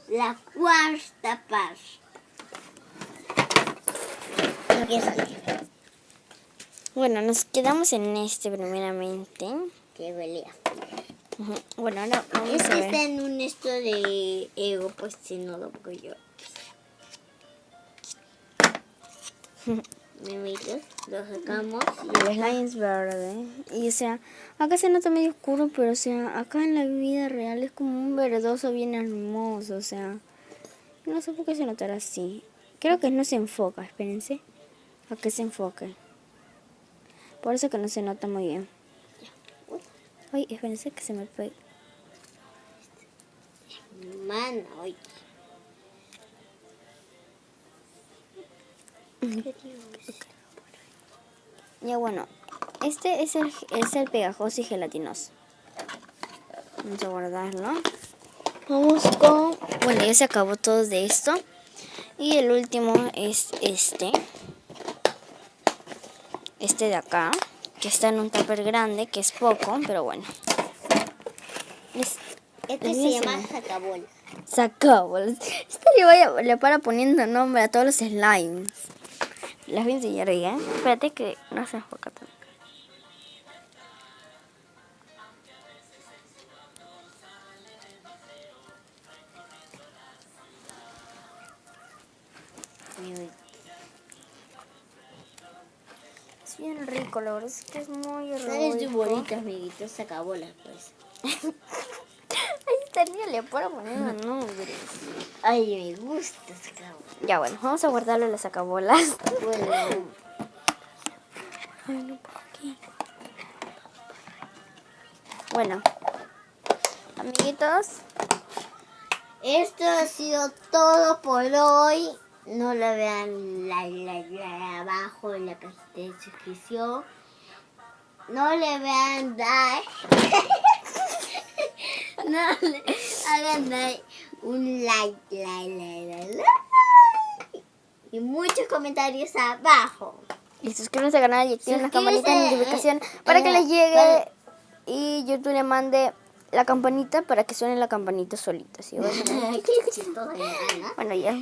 la cuarta parte. Bueno, nos quedamos en este primeramente. Que pelea. Ujú. Bueno, ahora vamos Es a que ver. está en un esto de ego, pues si no lo pongo yo. Mimitos, lo sacamos y El slime es verde. Y o sea, acá se nota medio oscuro, pero o sea, acá en la vida real es como un verdoso bien hermoso. O sea, no sé por qué se notará así. Creo que no se enfoca, espérense. A que se enfoque. Por eso que no se nota muy bien. Ay, espérense que se me pegue. mano, oye. Ya bueno, este es el pegajoso y gelatinoso. Vamos a guardarlo. Vamos con... Bueno, ya se acabó todo de esto. Y el último es este. Este de acá. Que está en un tupper grande, que es poco, pero bueno. Este se llama sacabolas. Sacabolas. Le para poniendo nombre a todos los slimes. Las voy a enseñar ahí, ¿eh? Espérate que no se enfoca tanto. Es bien rico, la verdad es que es muy rico. Sales de bolitas, amiguitos, sacabolas, pues. Ahí estaría le para poniendo nombres. Ay, me gusta sacabolas. Ya bueno, vamos a guardarlo en las sacabolas. Bueno, Ay, no, ¿por qué? Bueno, amiguitos, esto ha sido todo por hoy. No le vean abajo en la cajita de suscripción. No le vean like. No le hagan un like. Y muchos comentarios abajo. y suscríbanse al canal y activen las Suscríbanse, campanitas de notificación para que les llegue y YouTube le mande la campanita para que suene la campanita solita. ¿Sí? Qué chistoso, ¿no? Bueno, ya.